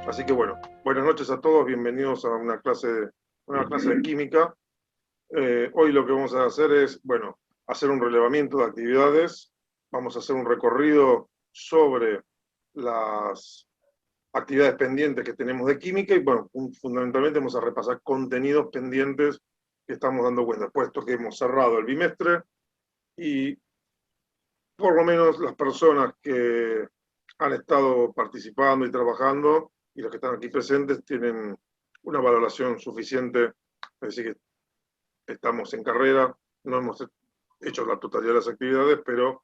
Así que bueno, buenas noches a todos, bienvenidos a una clase de química. Hoy lo que vamos a hacer es, bueno, hacer un relevamiento de actividades, vamos a hacer un recorrido sobre las actividades pendientes que tenemos de química y bueno, fundamentalmente vamos a repasar contenidos pendientes que estamos dando cuenta, puesto que hemos cerrado el bimestre y por lo menos las personas que han estado participando y trabajando y los que están aquí presentes tienen una valoración suficiente, es decir, que estamos en carrera, no hemos hecho la totalidad de las actividades, pero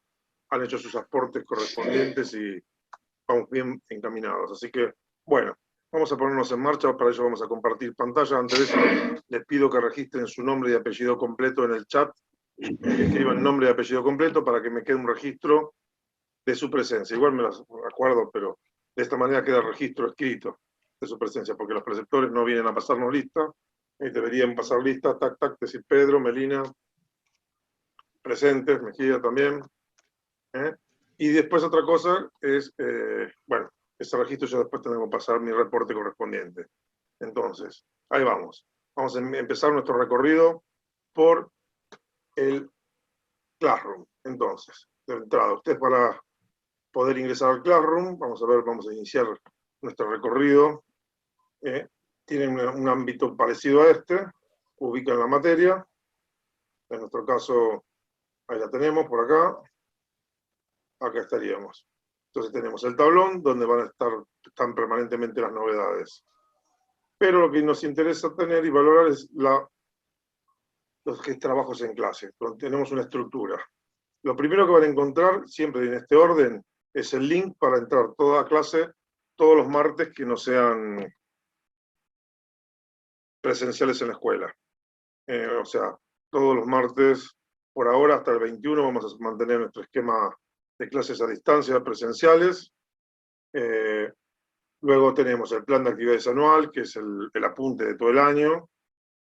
han hecho sus aportes correspondientes y vamos bien encaminados. Así que, bueno, vamos a ponernos en marcha, para ello vamos a compartir pantalla. Antes de eso, les pido que registren su nombre y apellido completo en el chat, que escriban nombre y apellido completo para que me quede un registro de su presencia. Igual me las acuerdo, pero de esta manera queda el registro escrito de su presencia, porque los preceptores no vienen a pasarnos lista, y deberían pasar lista, tac, tac, decir Pedro, Melina, presentes, Mejía también. Y después otra cosa es, bueno, ese registro yo después tengo que pasar mi reporte correspondiente. Entonces, ahí vamos. Vamos a empezar nuestro recorrido por el Classroom. Entonces, de entrada, ustedes para poder ingresar al Classroom, vamos a iniciar nuestro recorrido. Tienen un ámbito parecido a este, ubican la materia, en nuestro caso, ahí la tenemos por acá estaríamos. Entonces tenemos el tablón, donde están permanentemente las novedades. Pero lo que nos interesa tener y valorar es los trabajos en clase, donde tenemos una estructura. Lo primero que van a encontrar, siempre en este orden, es el link para entrar toda clase, todos los martes que no sean presenciales en la escuela. O sea, todos los martes, por ahora, hasta el 21, vamos a mantener nuestro esquema de clases a distancia presenciales. Luego tenemos el plan de actividades anual, que es el apunte de todo el año.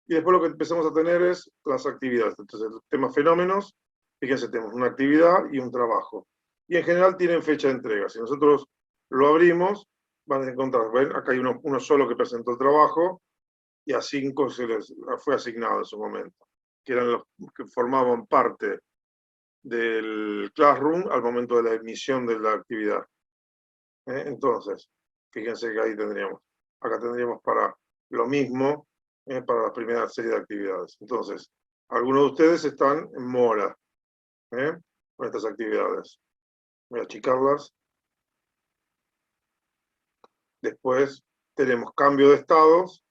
Y después lo que empezamos a tener es las actividades. Entonces, el tema fenómenos, fíjense, tenemos una actividad y un trabajo. Y en general tienen fecha de entrega. Si nosotros lo abrimos, van a encontrar, ven, acá hay uno solo que presentó el trabajo, y a 5 se les fue asignado en su momento, que eran los que formaban parte del Classroom al momento de la emisión de la actividad. Entonces, fíjense que ahí acá tendríamos para lo mismo, para la primera serie de actividades. Entonces, algunos de ustedes están en mora con estas actividades. Voy a achicarlas. Después tenemos cambio de estados.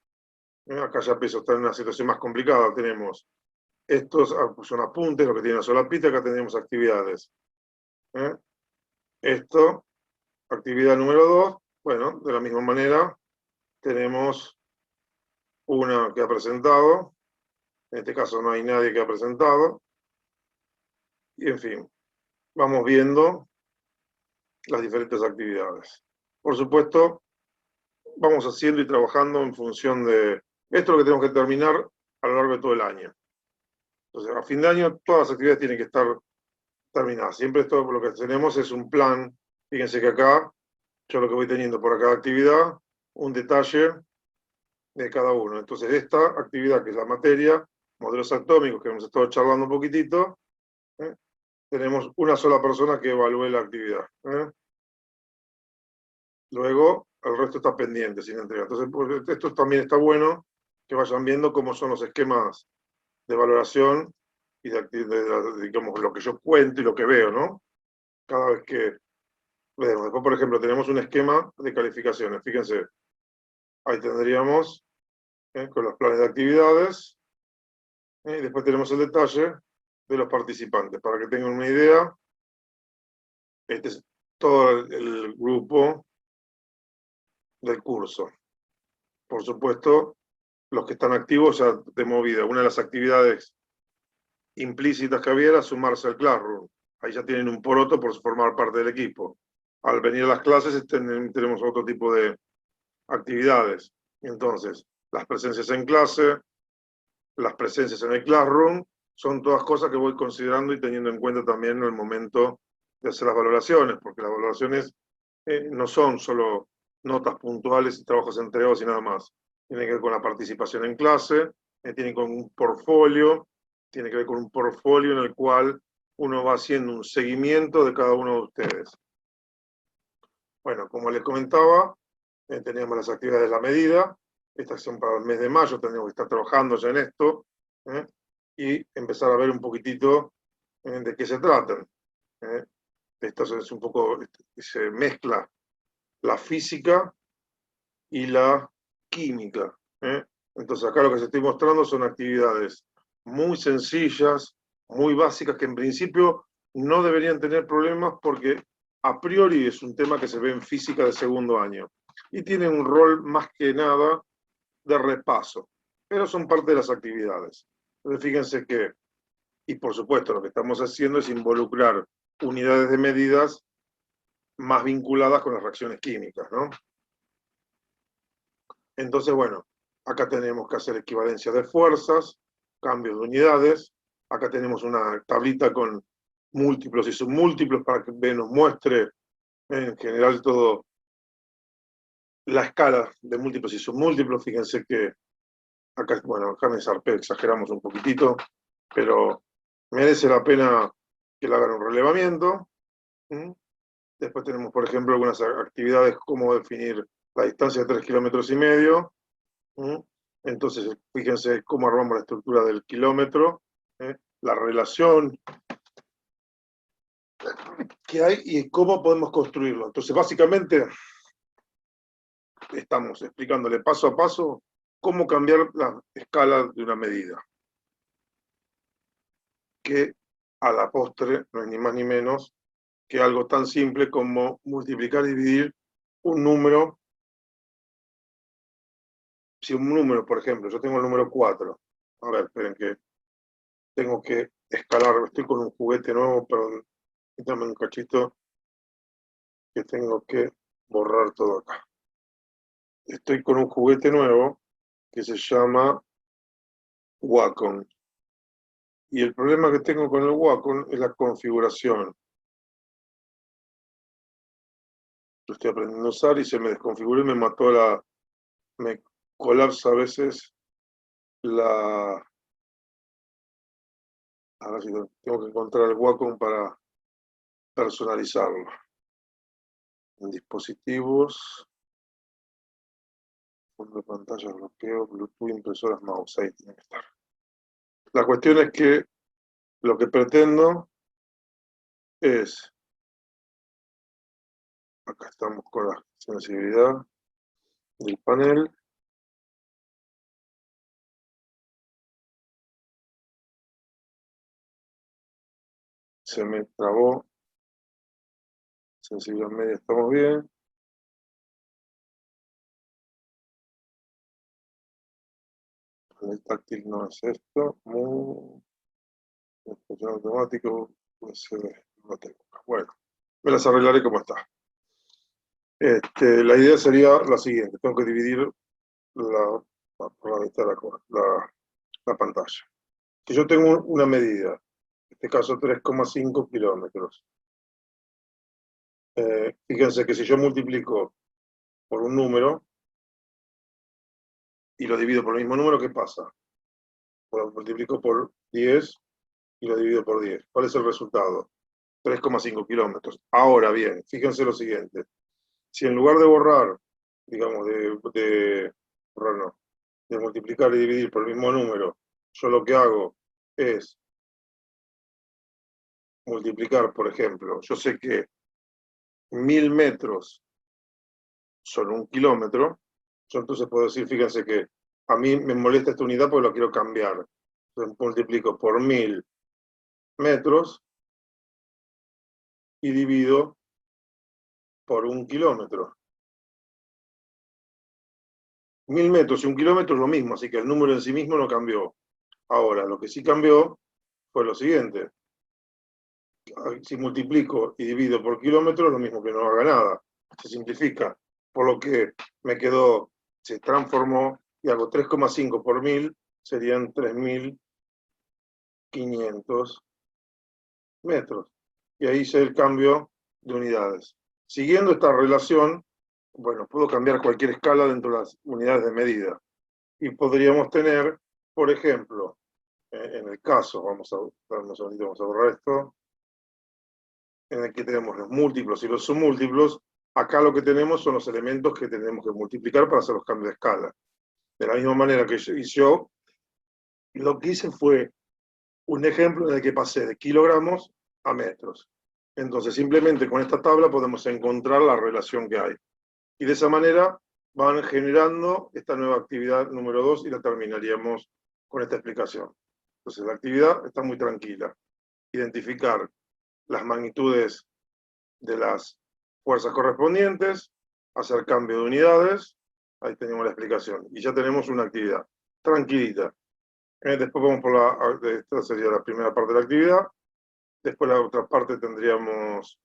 Acá ya empiezo a estar en una situación más complicada. Tenemos estos son apuntes, lo que tiene una solapita, acá tenemos actividades. Esto, actividad número 2, bueno, de la misma manera, tenemos una que ha presentado, en este caso no hay nadie que ha presentado, y en fin, vamos viendo las diferentes actividades. Por supuesto, vamos haciendo y trabajando en función de esto, lo que tenemos que terminar a lo largo de todo el año. Entonces, a fin de año, todas las actividades tienen que estar terminadas. Siempre esto lo que tenemos es un plan. Fíjense que acá, yo lo que voy teniendo por cada actividad, un detalle de cada uno. Entonces, esta actividad, que es la materia, modelos atómicos, que hemos estado charlando un poquitito, tenemos una sola persona que evalúe la actividad. Luego, el resto está pendiente, sin entrega. Entonces, pues, esto también está bueno, que vayan viendo cómo son los esquemas de valoración y digamos, lo que yo cuento y lo que veo, ¿no? Cada vez que vemos. Después, por ejemplo, tenemos un esquema de calificaciones. Fíjense, ahí tendríamos con los planes de actividades, y después tenemos el detalle de los participantes. Para que tengan una idea, este es todo el grupo del curso. Por supuesto, los que están activos ya de movida. Una de las actividades implícitas que había era sumarse al Classroom. Ahí ya tienen un poroto por formar parte del equipo. Al venir a las clases tenemos otro tipo de actividades. Entonces, las presencias en clase, las presencias en el classroom, son todas cosas que voy considerando y teniendo en cuenta también en el momento de hacer las valoraciones, porque las valoraciones no son solo notas puntuales y trabajos entregados y nada más. Tiene que ver con la participación en clase, tiene con un portfolio, tiene que ver con un portfolio en el cual uno va haciendo un seguimiento de cada uno de ustedes. Bueno, como les comentaba, teníamos las actividades de la medida, estas son para el mes de mayo, tenemos que estar trabajando ya en esto, y empezar a ver un poquitito de qué se tratan. Esto es un poco, se mezcla la física y la química. Entonces acá lo que se estoy mostrando son actividades muy sencillas, muy básicas, que en principio no deberían tener problemas porque a priori es un tema que se ve en física de segundo año y tiene un rol más que nada de repaso, pero son parte de las actividades. Entonces fíjense que, y por supuesto lo que estamos haciendo es involucrar unidades de medidas más vinculadas con las reacciones químicas, ¿no? Entonces, bueno, acá tenemos que hacer equivalencia de fuerzas, cambios de unidades, acá tenemos una tablita con múltiplos y submúltiplos para que nos muestre en general todo la escala de múltiplos y submúltiplos. Fíjense que acá, bueno, acá me zarpé, exageramos un poquitito, pero merece la pena que le hagan un relevamiento. Después tenemos, por ejemplo, algunas actividades como definir la distancia de 3,5 kilómetros. Entonces, fíjense cómo armamos la estructura del kilómetro, la relación que hay y cómo podemos construirlo. Entonces, básicamente, estamos explicándole paso a paso cómo cambiar la escala de una medida. Que a la postre no es ni más ni menos que algo tan simple como multiplicar y dividir un número. Si un número, por ejemplo, yo tengo el número 4. A ver, esperen que tengo que escalar. Estoy con un juguete nuevo, perdón. Dame un cachito que tengo que borrar todo acá. Estoy con un juguete nuevo que se llama Wacom. Y el problema que tengo con el Wacom es la configuración. Lo estoy aprendiendo a usar y se me desconfiguró y me mató me colapsa a veces la... A ver si tengo que encontrar el Wacom para personalizarlo. En dispositivos, fondo de pantalla, bloqueo, Bluetooth, impresoras, mouse, ahí tiene que estar. La cuestión es que lo que pretendo es, acá estamos con la sensibilidad del panel, se me trabó, sensibilidad media, estamos bien. El táctil no es esto, expresión automático, USB, no tengo. Bueno, me las arreglaré como está. La idea sería la siguiente, tengo que dividir por la mitad la pantalla. Si yo tengo una medida, en este caso 3,5 kilómetros, fíjense que si yo multiplico por un número y lo divido por el mismo número, ¿qué pasa? Lo multiplico por 10 y lo divido por 10. ¿Cuál es el resultado? 3,5 kilómetros. Ahora bien, fíjense lo siguiente. Si en lugar de borrar, digamos, de multiplicar y dividir por el mismo número, yo lo que hago es multiplicar, por ejemplo, yo sé que 1000 metros son 1 kilómetro, yo entonces puedo decir, fíjense que a mí me molesta esta unidad porque lo quiero cambiar. Entonces multiplico por 1000 metros y divido por 1 kilómetro. 1000 metros y 1 kilómetro es lo mismo, así que el número en sí mismo no cambió. Ahora, lo que sí cambió fue lo siguiente, si multiplico y divido por kilómetro, es lo mismo que no haga nada. Se simplifica. Por lo que me quedó, se transformó y hago 3,5 por 1000, serían 3500 metros. Y ahí hice el cambio de unidades. Siguiendo esta relación, bueno, puedo cambiar cualquier escala dentro de las unidades de medida. Y podríamos tener, por ejemplo, en el caso, vamos a borrar esto, en el que tenemos los múltiplos y los submúltiplos, acá lo que tenemos son los elementos que tenemos que multiplicar para hacer los cambios de escala. De la misma manera que yo lo que hice fue un ejemplo en el que pasé de kilogramos a metros. Entonces, simplemente con esta tabla podemos encontrar la relación que hay. Y de esa manera van generando esta nueva actividad número 2 y la terminaríamos con esta explicación. Entonces, la actividad está muy tranquila. Identificar las magnitudes de las fuerzas correspondientes, hacer cambio de unidades, ahí tenemos la explicación. Y ya tenemos una actividad tranquilita. Después vamos por esta sería la primera parte de la actividad. Después la otra parte tendríamos,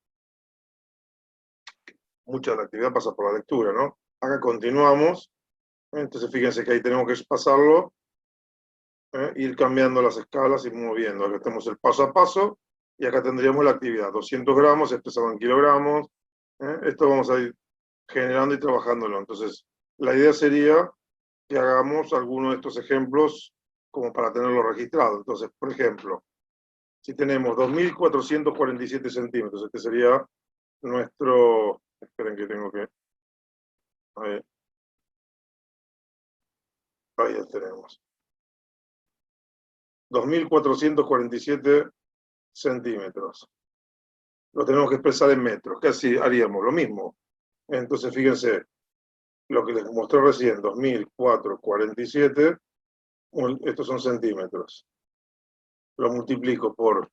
mucha de la actividad pasa por la lectura, ¿no? Acá continuamos. Entonces fíjense que ahí tenemos que pasarlo, ir cambiando las escalas y moviendo. Acá tenemos el paso a paso y acá tendríamos la actividad. 200 gramos expresado en kilogramos. Esto vamos a ir generando y trabajándolo. Entonces, la idea sería que hagamos alguno de estos ejemplos como para tenerlo registrado. Entonces, por ejemplo, si tenemos 2.447 centímetros, este sería nuestro... Esperen que tengo que... Ahí ya tenemos. 2.447 centímetros. Lo tenemos que expresar en metros. Casi haríamos lo mismo. Entonces, fíjense, lo que les mostré recién, 2.447, estos son centímetros. Lo multiplico por...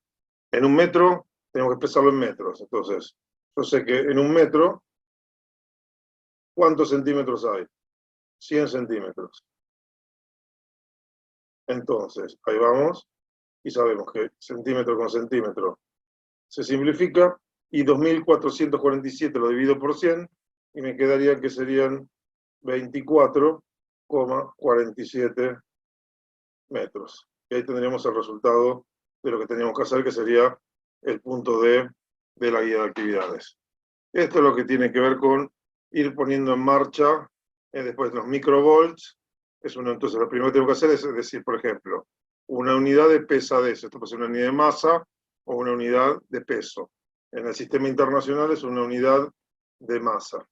En un metro, tenemos que expresarlo en metros. Entonces, yo sé que en un metro, ¿cuántos centímetros hay? 100 centímetros. Entonces, ahí vamos, y sabemos que centímetro con centímetro se simplifica, y 2.447 lo divido por 100, y me quedaría que serían 24,47 metros. Y ahí tendríamos el resultado de lo que teníamos que hacer, que sería el punto D de la guía de actividades. Esto es lo que tiene que ver con ir poniendo en marcha después los microvolts. Entonces, lo primero que tengo que hacer es decir, por ejemplo, una unidad de pesadez. Esto puede ser una unidad de masa o una unidad de peso. En el sistema internacional es una unidad de masa.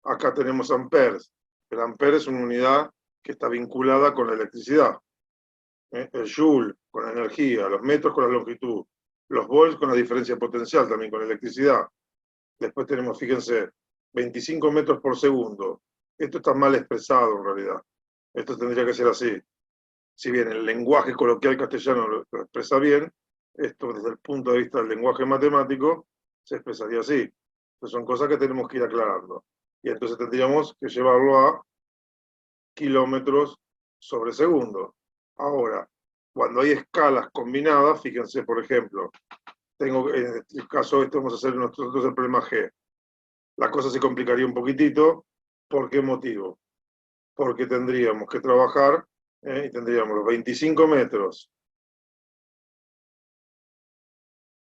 Acá tenemos amperes. El ampere es una unidad que está vinculada con la electricidad. El joule con la energía, los metros con la longitud, los volts con la diferencia potencial, también con la electricidad. Después tenemos, fíjense, 25 metros por segundo. Esto está mal expresado en realidad. Esto tendría que ser así. Si bien el lenguaje coloquial castellano lo expresa bien, esto desde el punto de vista del lenguaje matemático se expresaría así. Entonces son cosas que tenemos que ir aclarando. Y entonces tendríamos que llevarlo a kilómetros sobre segundo. Ahora, cuando hay escalas combinadas, fíjense, por ejemplo, en el caso este vamos a hacer nosotros el problema G. La cosa se complicaría un poquitito. ¿Por qué motivo? Porque tendríamos que trabajar y tendríamos los 25 metros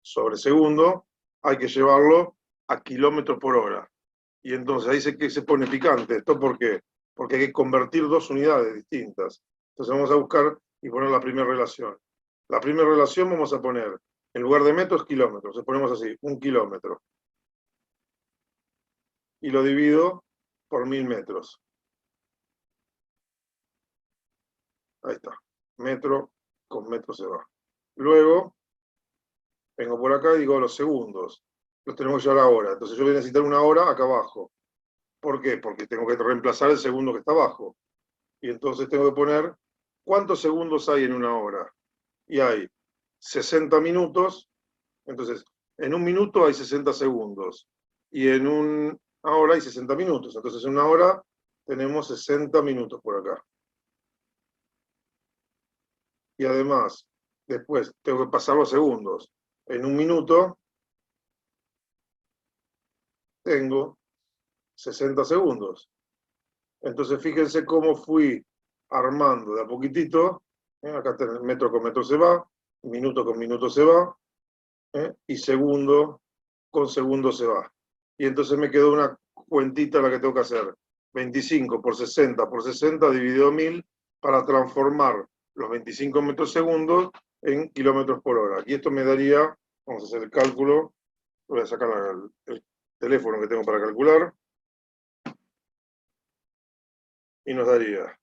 sobre segundo, hay que llevarlo a kilómetros por hora. Y entonces ahí se pone picante. ¿Esto por qué? Porque hay que convertir dos unidades distintas. Entonces vamos a buscar y poner la primera relación. La primera relación vamos a poner, en lugar de metros, kilómetros. Entonces ponemos así, 1 kilómetro. Y lo divido por 1000 metros. Ahí está. Metro con metro se va. Luego, vengo por acá y digo los segundos. Los tenemos ya a la hora. Entonces yo voy a necesitar una hora acá abajo. ¿Por qué? Porque tengo que reemplazar el segundo que está abajo. Y entonces tengo que poner cuántos segundos hay en una hora. Y hay 60 minutos. Entonces, en un minuto hay 60 segundos. Y en una hora hay 60 minutos. Entonces, en una hora tenemos 60 minutos por acá. Y además, después tengo que pasar los segundos. en un minuto tengo 60 segundos. Entonces fíjense cómo fui armando de a poquitito. Acá metro con metro se va, minuto con minuto se va, y segundo con segundo se va. Y entonces me quedó una cuentita la que tengo que hacer. 25 por 60 por 60 dividido 1000 para transformar los 25 metros segundos en kilómetros por hora. Y esto me daría, vamos a hacer el cálculo, voy a sacar el teléfono que tengo para calcular, y nos daría,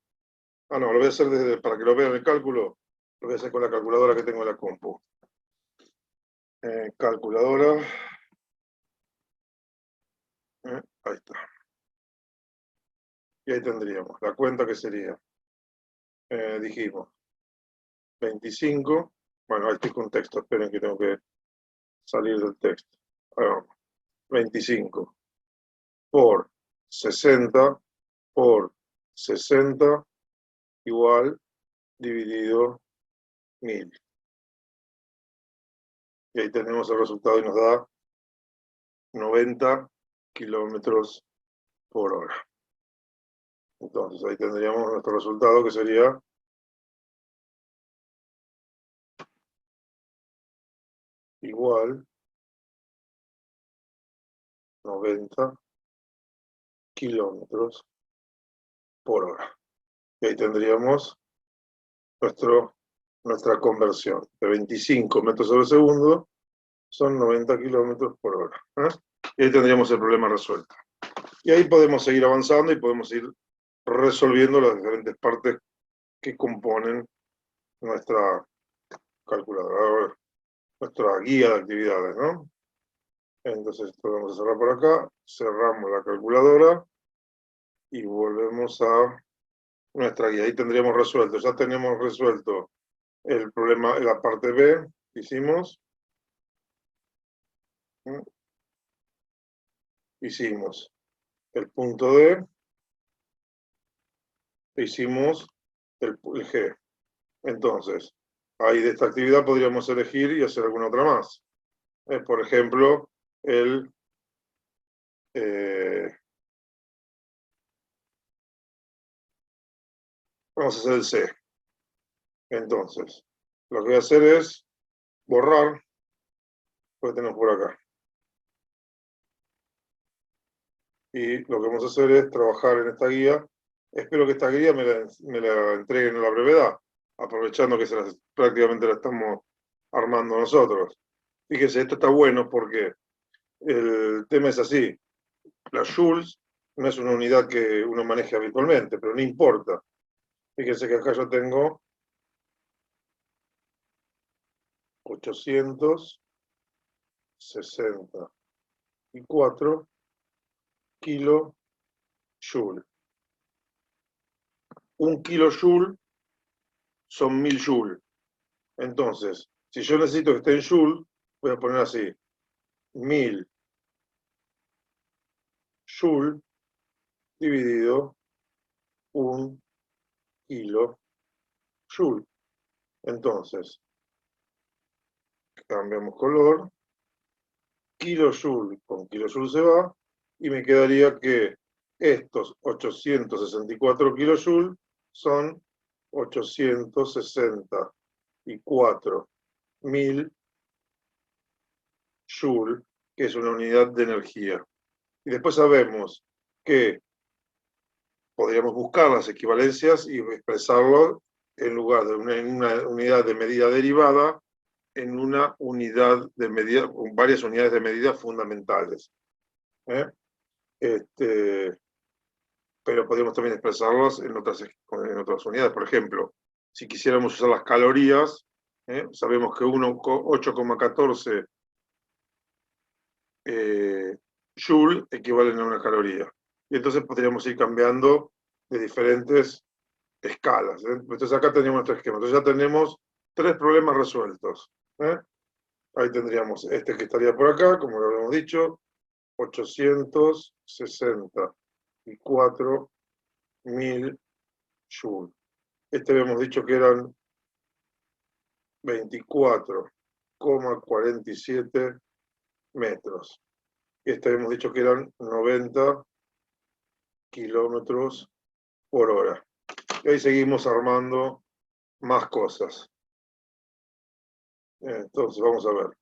no, lo voy a hacer para que lo vean el cálculo, lo voy a hacer con la calculadora que tengo en la compu. Calculadora, ahí está. Y ahí tendríamos la cuenta que sería, dijimos, 25, bueno, ahí estoy con texto, esperen que tengo que salir del texto. Ahí vamos. 25 por 60 por 60 igual dividido 1000. Y ahí tenemos el resultado y nos da 90 kilómetros por hora. Entonces ahí tendríamos nuestro resultado que sería igual 90 kilómetros por hora. Y ahí tendríamos nuestra conversión de 25 metros sobre segundo son 90 kilómetros por hora. Y ahí tendríamos el problema resuelto. Y ahí podemos seguir avanzando y podemos ir resolviendo las diferentes partes que componen nuestra calculadora, nuestra guía de actividades, ¿no? Entonces esto lo vamos a cerrar por acá, cerramos la calculadora y volvemos a nuestra guía. Ahí tendríamos resuelto, ya tenemos resuelto el problema, la parte B que hicimos. Hicimos el punto D, hicimos el G. Entonces, ahí de esta actividad podríamos elegir y hacer alguna otra más. Por ejemplo, vamos a hacer el C. Entonces, lo que voy a hacer es borrar lo que tenemos por acá. Y lo que vamos a hacer es trabajar en esta guía. Espero que esta guía me la entreguen a la brevedad, aprovechando que prácticamente la estamos armando nosotros. Fíjense, esto está bueno porque el tema es así. La joules no es una unidad que uno maneje habitualmente, pero no importa. Fíjense que acá yo tengo 864 kilojoule. Un kilojoule son 1000 joules. Entonces, si yo necesito que esté en joule, voy a poner así, 1000 joule dividido 1 kilojoule. Entonces, cambiamos color, kilojoule con kilojoule se va, y me quedaría que estos 864 kilojoule son 864.000 joule, que es una unidad de energía. Y después sabemos que podríamos buscar las equivalencias y expresarlo en lugar de una unidad de medida derivada, en una unidad de medida, varias unidades de medida fundamentales. Pero podríamos también expresarlas en otras unidades. Por ejemplo, si quisiéramos usar las calorías, sabemos que 8,14 joule equivalen a una caloría. Y entonces podríamos ir cambiando de diferentes escalas. Entonces acá tenemos nuestro esquema. Entonces ya tenemos 3 problemas resueltos. Ahí tendríamos este que estaría por acá, como lo habíamos dicho, 864.000 joule. Este habíamos dicho que eran 24 2,47 metros. Este hemos dicho que eran 90 kilómetros por hora. Y ahí seguimos armando más cosas. Entonces, vamos a ver.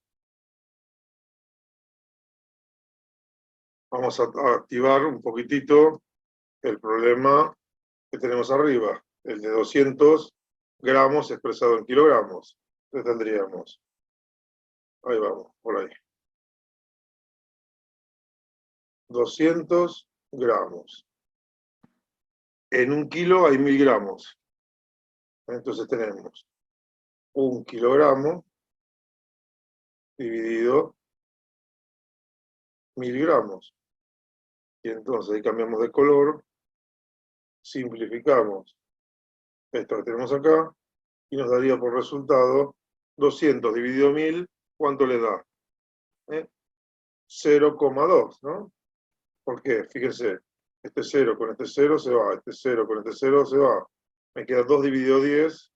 Vamos a activar un poquitito el problema que tenemos arriba, el de 200 gramos expresado en kilogramos. Entonces tendríamos, ahí vamos, por ahí. 200 gramos. En un kilo hay 1000 gramos. Entonces tenemos 1 kilogramo dividido 1000 gramos. Y entonces ahí cambiamos de color, simplificamos esto que tenemos acá y nos daría por resultado 200 dividido 1000, ¿cuánto le da? 0,2, ¿no? ¿Por qué? Fíjense, este 0 con este 0 se va, este 0 con este 0 se va. Me queda 2 dividido 10,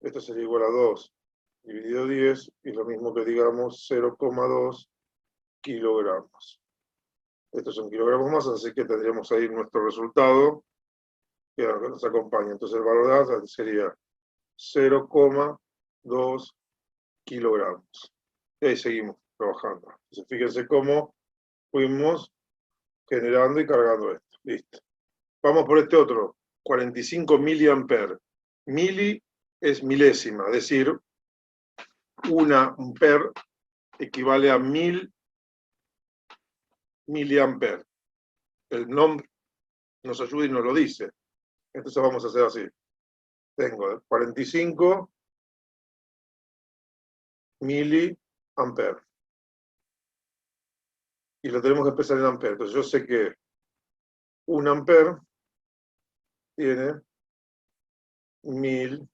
esto sería igual a 2 dividido 10, y lo mismo que digamos 0,2 kilogramos. Estos son kilogramos más, así que tendríamos ahí nuestro resultado que nos acompaña. Entonces el valor de A sería 0,2 kilogramos. Y ahí seguimos trabajando. Entonces fíjense cómo fuimos generando y cargando esto. Listo. Vamos por este otro, 45 miliamperes. Mili es milésima, es decir, una ampere equivale a 1000 miliamperes. El nombre nos ayuda y nos lo dice. Entonces vamos a hacer así. Tengo 45 miliamperes. Y lo tenemos que expresar en amperes. Entonces yo sé que un ampere tiene 1000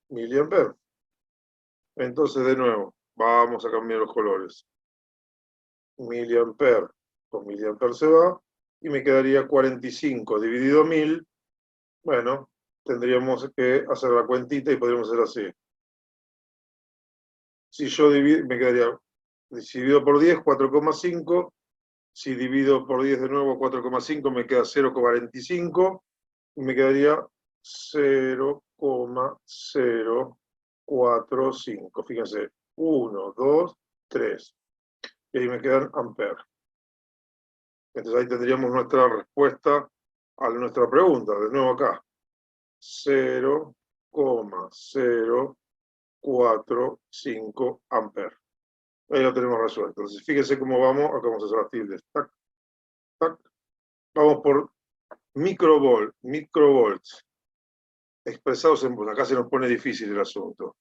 miliamperes. Entonces, de nuevo, vamos a cambiar los colores. Miliampere con miliampere se va, y me quedaría 45 dividido 1000. Bueno, tendríamos que hacer la cuentita y podríamos hacer así. Si yo divido, me quedaría, si divido por 10, 4,5. Si divido por 10 de nuevo, 4,5, me queda 0,45. Y me quedaría 0,045. Fíjense, 1, 2, 3. Y ahí me quedan amperes. Entonces ahí tendríamos nuestra respuesta a nuestra pregunta. De nuevo acá. 0,045 amperes. Ahí lo tenemos resuelto. Entonces fíjense cómo vamos. Acá vamos a hacer las tildes. Tac, tac. Vamos por microvolts. Expresados en volts. Acá se nos pone difícil el asunto.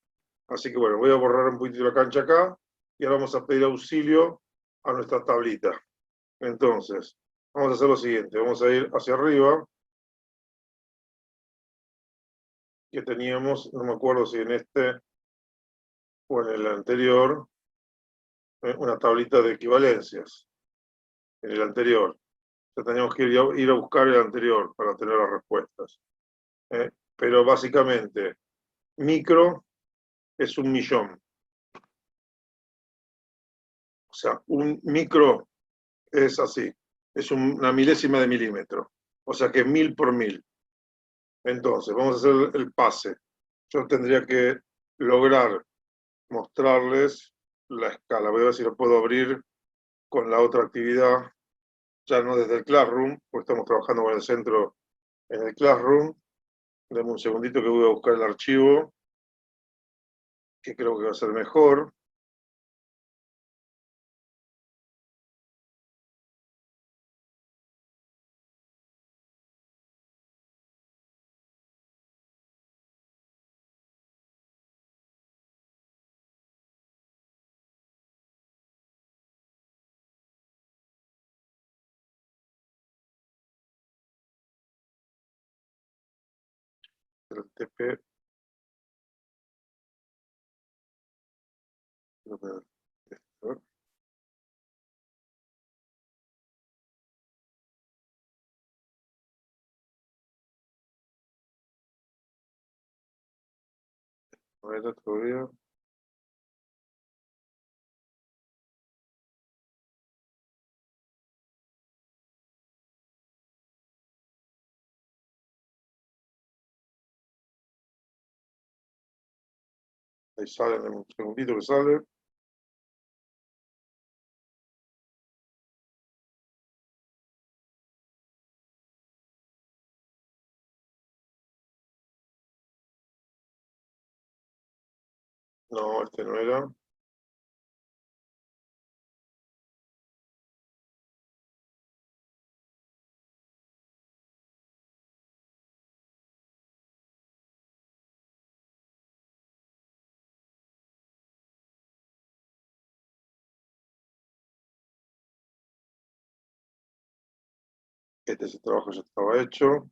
Así que bueno, voy a borrar un poquito la cancha acá. Y ahora vamos a pedir auxilio a nuestra tablita. Entonces, vamos a hacer lo siguiente. Vamos a ir hacia arriba. Que teníamos, no me acuerdo si en este o en el anterior, una tablita de equivalencias. En el anterior. O sea, teníamos que ir a buscar el anterior para tener las respuestas. Pero básicamente, micro es 1.000.000. O sea, un micro es así, es una milésima de milímetro. O sea que 1000 por 1000. Entonces, vamos a hacer el pase. Yo tendría que lograr mostrarles la escala. Voy a ver si lo puedo abrir con la otra actividad, ya no desde el Classroom, porque estamos trabajando con el centro en el Classroom. Deme un segundito que voy a buscar el archivo, que creo que va a ser mejor. El TP. A ver, todavía. Ahí sale, en un segundito que sale. No, este no era. Ese trabajo ya estaba hecho.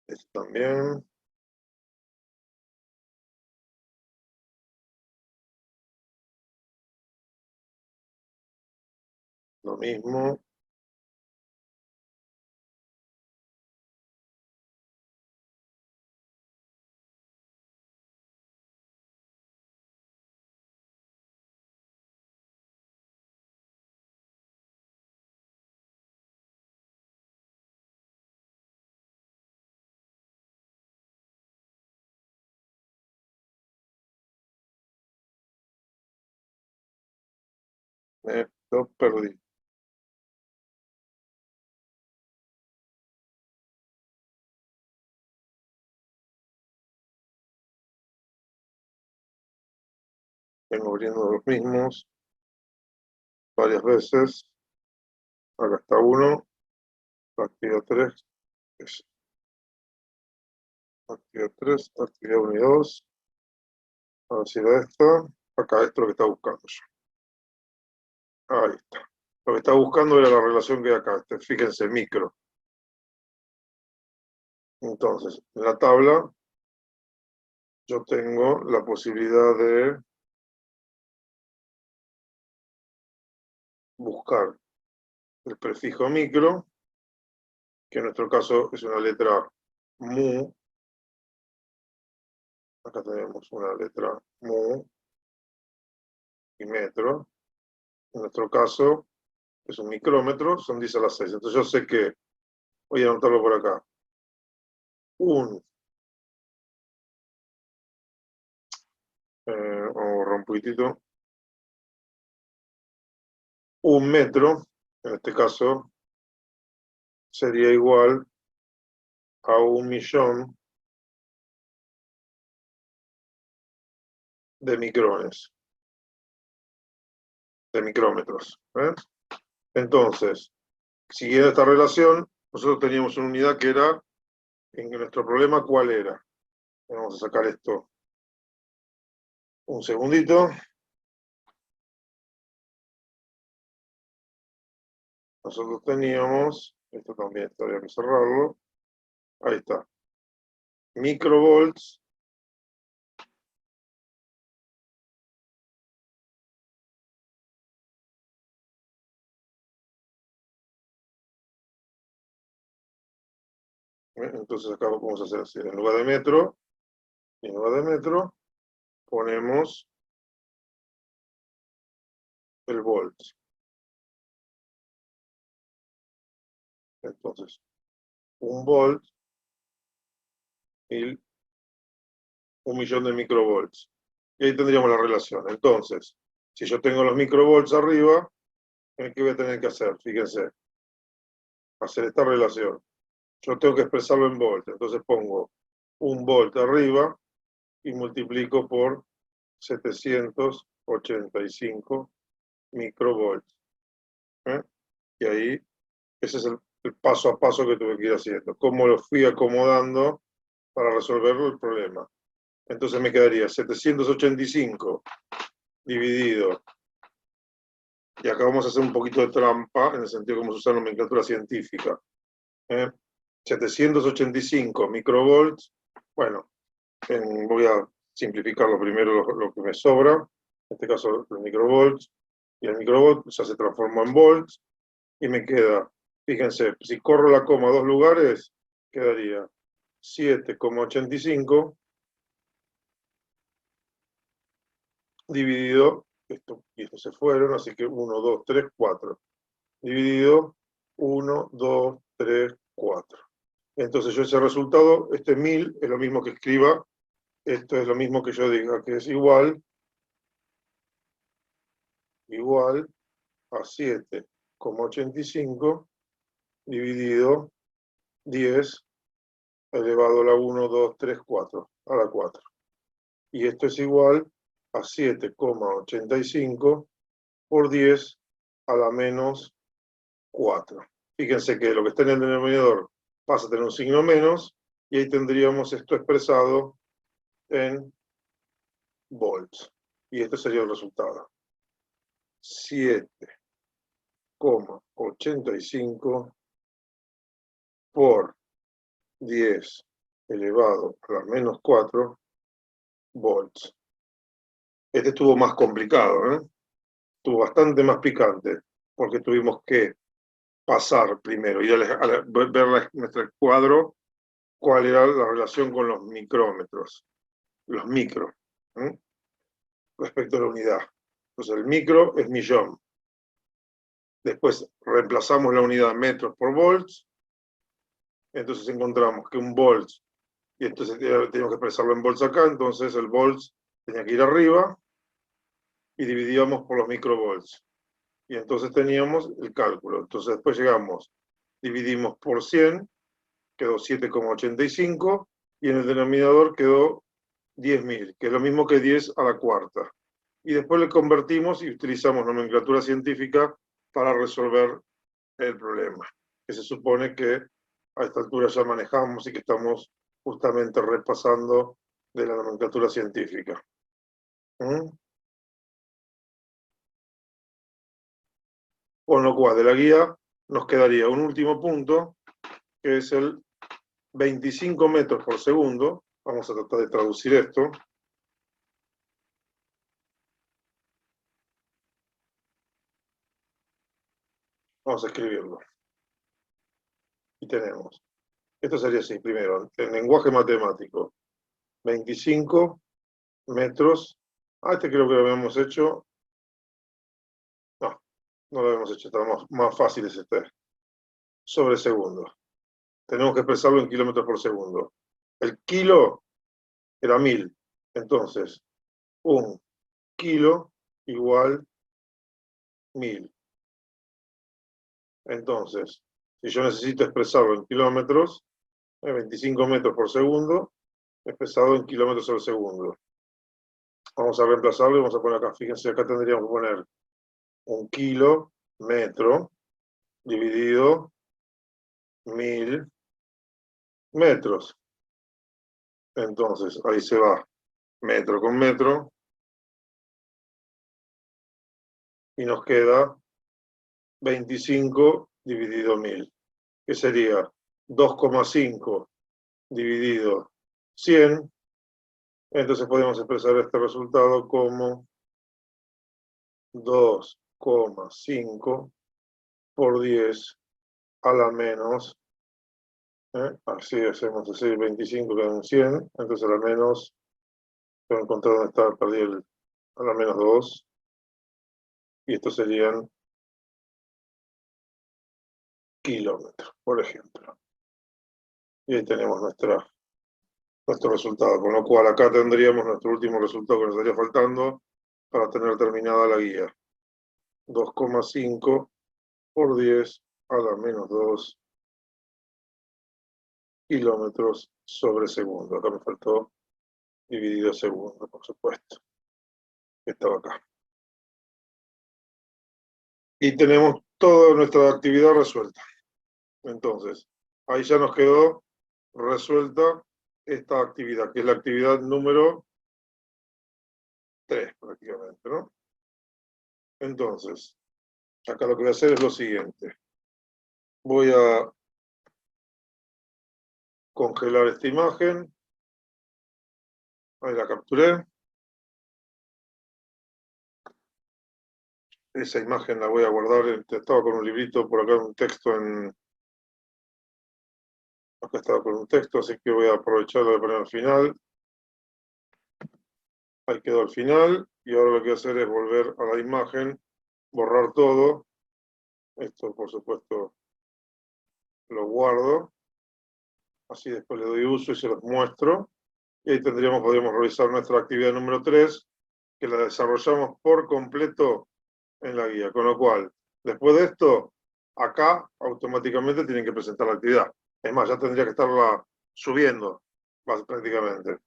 Este también. Lo mismo. Lo perdí. Vengo abriendo los mismos varias veces. Acá está uno. Actividad 3. Actividad 3. Actividad 1 y 2. A ver si era esta. Acá, esto es lo que está buscando yo. Ahí está. Lo que estaba buscando era la relación que hay acá. Fíjense, micro. Entonces, en la tabla yo tengo la posibilidad de buscar el prefijo micro, que en nuestro caso es una letra mu. Acá tenemos una letra mu y metro. En nuestro caso es un micrómetro, son 10 a la 6. Entonces yo sé que, voy a anotarlo por acá, vamos a borrar un poquitito, un metro, en este caso, sería igual a 1.000.000 de micrones, de micrómetros. Entonces, siguiendo esta relación, nosotros teníamos una unidad que era, en nuestro problema, ¿cuál era? Vamos a sacar esto un segundito. Nosotros teníamos, esto también habría que cerrarlo, ahí está, microvolts entonces acá lo vamos a hacer así, en lugar de metro, ponemos el volt. Entonces, un volt y 1.000.000 de microvolts. Y ahí tendríamos la relación. Entonces, si yo tengo los microvolts arriba, ¿qué voy a tener que hacer? Fíjense, hacer esta relación. Yo tengo que expresarlo en volt. Entonces pongo un volt arriba y multiplico por 785 microvolts. Y ahí, ese es el paso a paso que tuve que ir haciendo. Cómo lo fui acomodando para resolver el problema. Entonces me quedaría 785 dividido, y acá vamos a hacer un poquito de trampa, en el sentido como se usa la nomenclatura científica. 785 microvolts, bueno, voy a simplificarlo primero lo que me sobra, en este caso los microvolts, y el microvolt ya se transformó en volts, y me queda, fíjense, si corro la coma a dos lugares, quedaría 7,85 dividido, esto y estos se fueron, así que 1, 2, 3, 4, dividido 1, 2, 3, 4. Entonces yo ese resultado, este 1000, es lo mismo que escriba, esto es lo mismo que yo diga, que es igual a 7,85 dividido 10 elevado a la 1, 2, 3, 4, a la 4. Y esto es igual a 7,85 por 10 a la menos 4. Fíjense que lo que está en el denominador pasa a tener un signo menos, y ahí tendríamos esto expresado en volts. Y este sería el resultado. 7,85 por 10 elevado a la menos 4 volts. Este estuvo más complicado, ¿eh? Estuvo bastante más picante, porque tuvimos que pasar primero, ir a ver nuestro cuadro, cuál era la relación con los micrómetros, los micros, ¿eh? Respecto a la unidad. Entonces el micro es millón. Después reemplazamos la unidad metros por volts. Entonces encontramos que un volts, y entonces teníamos que expresarlo en volts acá, entonces el volts tenía que ir arriba, y dividíamos por los microvolts. Y entonces teníamos el cálculo. Entonces después llegamos, dividimos por 100, quedó 7,85, y en el denominador quedó 10.000, que es lo mismo que 10 a la cuarta. Y después le convertimos y utilizamos nomenclatura científica para resolver el problema, que se supone que a esta altura ya manejamos y que estamos justamente repasando de la nomenclatura científica. Con lo cual, de la guía nos quedaría un último punto, que es el 25 metros por segundo. Vamos a tratar de traducir esto. Vamos a escribirlo. Y tenemos. Esto sería así, primero, en lenguaje matemático. 25 metros. Este creo que lo habíamos hecho. No, no lo habíamos hecho, está más fácil es este. Sobre segundo. Tenemos que expresarlo en kilómetros por segundo. El kilo era 1000. Entonces, un kilo igual 1000. Entonces, si yo necesito expresarlo en kilómetros, 25 metros por segundo, expresado en kilómetros por segundo. Vamos a reemplazarlo y vamos a poner acá. Fíjense, acá tendríamos que poner un kilo metro dividido 1000 metros. Entonces, ahí se va metro con metro y nos queda 25 dividido 1000, que sería 2,5 dividido 100. Entonces podemos expresar este resultado como 2,5 por 10 a la menos, así hacemos así, 25 queda en 100, entonces a la menos, tengo que encontrar dónde está, perdí a la menos 2, y estos serían kilómetros, por ejemplo. Y ahí tenemos nuestro resultado, con lo cual acá tendríamos nuestro último resultado que nos estaría faltando para tener terminada la guía. 2,5 por 10 a la menos 2 kilómetros sobre segundo. Acá me faltó dividido segundo, por supuesto. Estaba acá. Y tenemos toda nuestra actividad resuelta. Entonces, ahí ya nos quedó resuelta esta actividad, que es la actividad número 3 prácticamente, ¿no? Entonces, acá lo que voy a hacer es lo siguiente. Voy a congelar esta imagen. Ahí la capturé. Esa imagen la voy a guardar. Estaba con un librito por acá, un texto en... Acá estaba con un texto, así que voy a aprovecharlo de poner al final. Ahí quedó al final. Y ahora lo que voy a hacer es volver a la imagen, borrar todo. Esto, por supuesto, lo guardo, así después le doy uso y se los muestro. Y ahí podríamos revisar nuestra actividad número 3, que la desarrollamos por completo en la guía. Con lo cual, después de esto, acá automáticamente tienen que presentar la actividad. Es más, ya tendría que estarla subiendo, más prácticamente.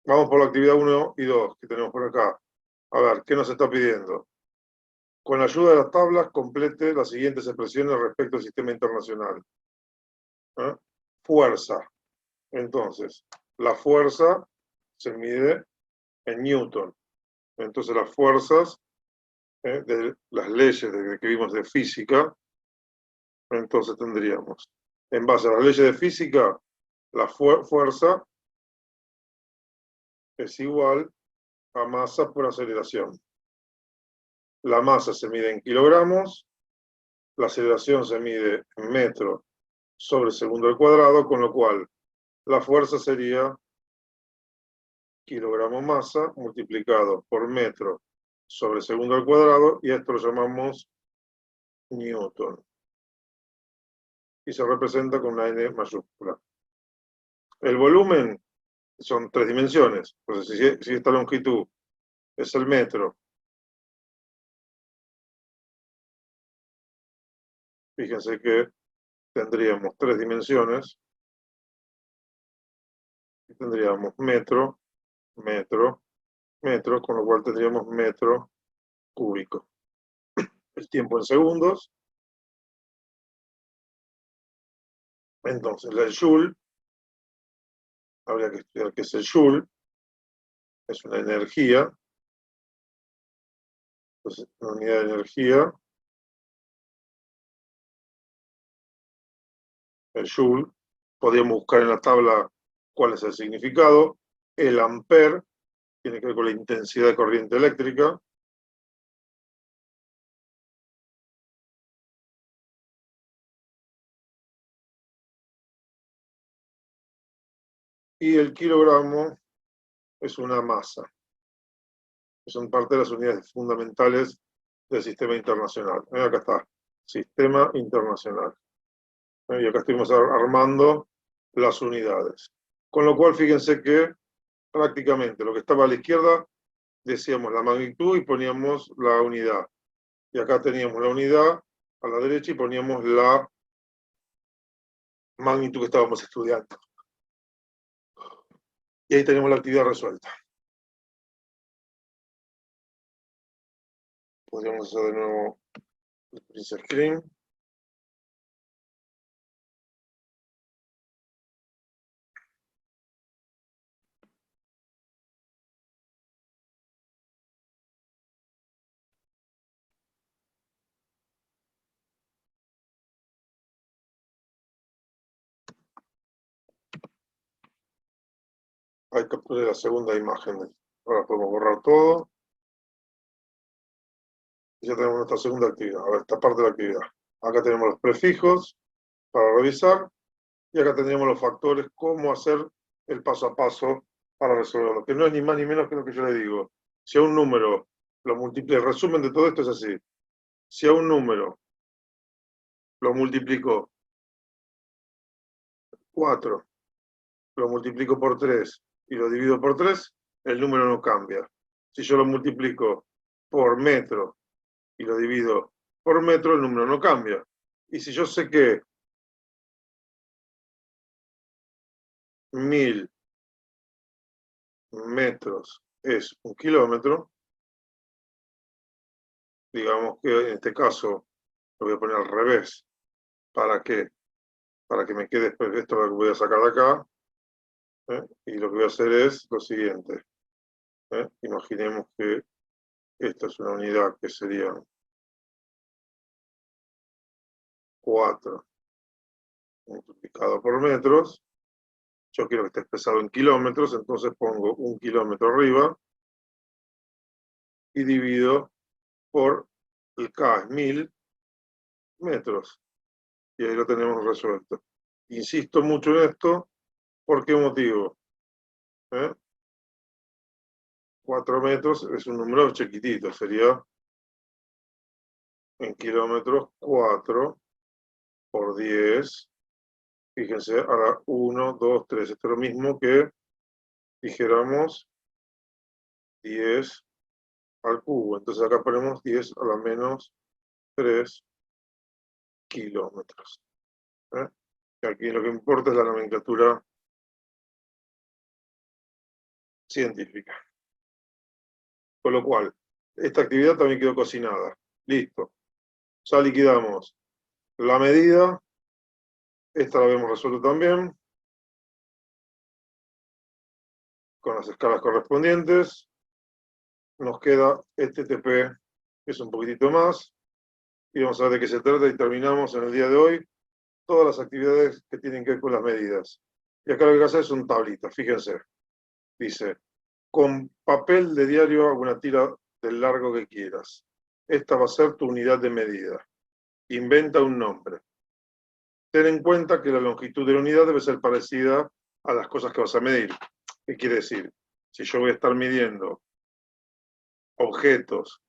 Vamos por la actividad 1 y 2 que tenemos por acá. A ver, ¿qué nos está pidiendo? Con la ayuda de las tablas, complete las siguientes expresiones respecto al sistema internacional. ¿Eh? Fuerza. Entonces, la fuerza se mide en Newton. Entonces, las fuerzas de las leyes que vimos de física, entonces tendríamos, en base a las leyes de física, la fuerza es igual a masa por aceleración. La masa se mide en kilogramos, la aceleración se mide en metro sobre segundo al cuadrado, con lo cual la fuerza sería kilogramo masa multiplicado por metro sobre segundo al cuadrado, y esto lo llamamos Newton. Y se representa con una N mayúscula. El volumen son 3 dimensiones. Entonces, si esta longitud es el metro, fíjense que tendríamos 3 dimensiones. Y tendríamos metro, metro, metro, con lo cual tendríamos metro cúbico. El tiempo en segundos. Entonces, el joule, habría que estudiar qué es el joule. Es una energía. Entonces, una unidad de energía, el joule. Podríamos buscar en la tabla cuál es el significado. El ampere tiene que ver con la intensidad de corriente eléctrica. Y el kilogramo es una masa. Son parte de las unidades fundamentales del sistema internacional. Acá está, sistema internacional. Y acá estuvimos armando las unidades. Con lo cual, fíjense que prácticamente lo que estaba a la izquierda, decíamos la magnitud y poníamos la unidad. Y acá teníamos la unidad a la derecha y poníamos la magnitud que estábamos estudiando. Y ahí tenemos la actividad resuelta. Podríamos hacer de nuevo el print screen. Ahí capturé la segunda imagen. Ahora podemos borrar todo. Y ya tenemos nuestra segunda actividad. A ver, esta parte de la actividad. Acá tenemos los prefijos para revisar. Y acá tendríamos los factores, cómo hacer el paso a paso para resolverlo. Que no es ni más ni menos que lo que yo le digo. Si a un número lo multiplico, el resumen de todo esto es así. Si a un número lo multiplico 4, lo multiplico por 3 y lo divido por 3, el número no cambia. Si yo lo multiplico por metro y lo divido por metro, el número no cambia. Y si yo sé que 1000 metros es 1 kilómetro, digamos que en este caso lo voy a poner al revés. ¿Para qué? Para que me quede después esto lo que voy a sacar de acá. Y lo que voy a hacer es lo siguiente. Imaginemos que esta es una unidad que sería 4 multiplicado por metros. Yo quiero que esté expresado en kilómetros, entonces pongo 1 kilómetro arriba y divido por el K, es 1000 metros. Y ahí lo tenemos resuelto. Insisto mucho en esto, ¿por qué motivo? 4 metros es un número chiquitito, sería en kilómetros 4 por 10 Fíjense, ahora 1, 2, 3. Esto es lo mismo que dijéramos 10 al cubo. Entonces acá ponemos 10 a la menos 3 kilómetros. ¿Eh? Aquí lo que importa es la nomenclatura científica. Con lo cual, esta actividad también quedó cocinada. Listo. Ya liquidamos la medida. Esta la habíamos resuelto también. Con las escalas correspondientes. Nos queda este TP, que es un poquitito más. Y vamos a ver de qué se trata y terminamos en el día de hoy todas las actividades que tienen que ver con las medidas. Y acá lo que hay que hacer es un tablita, fíjense. Dice, con papel de diario hago una tira del largo que quieras. Esta va a ser tu unidad de medida. Inventa un nombre. Ten en cuenta que la longitud de la unidad debe ser parecida a las cosas que vas a medir. ¿Qué quiere decir? Si yo voy a estar midiendo objetos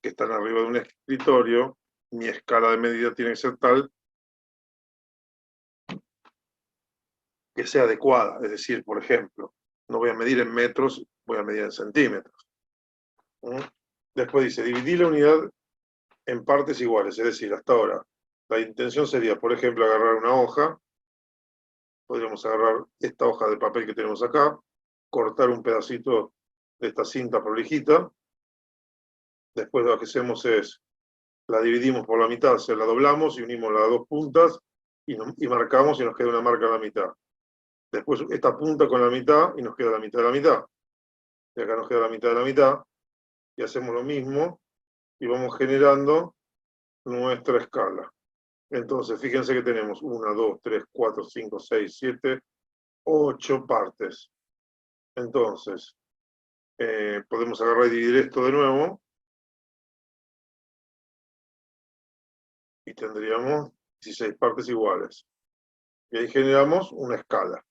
que están arriba de un escritorio, mi escala de medida tiene que ser tal que sea adecuada. Es decir, por ejemplo, no voy a medir en metros, voy a medir en centímetros. Después dice, dividir la unidad en partes iguales. Es decir, hasta ahora, la intención sería, por ejemplo, agarrar una hoja. Podríamos agarrar esta hoja de papel que tenemos acá, cortar un pedacito de esta cinta prolijita. Después lo que hacemos es, la dividimos por la mitad, se la doblamos y unimos las dos puntas y marcamos y nos queda una marca a la mitad. Después esta punta con la mitad y nos queda la mitad de la mitad. Y acá nos queda la mitad de la mitad. Y hacemos lo mismo y vamos generando nuestra escala. Entonces, fíjense que tenemos 1, 2, 3, 4, 5, 6, 7, 8 partes. Entonces, podemos agarrar y dividir esto de nuevo. Y tendríamos 16 partes iguales. Y ahí generamos una escala.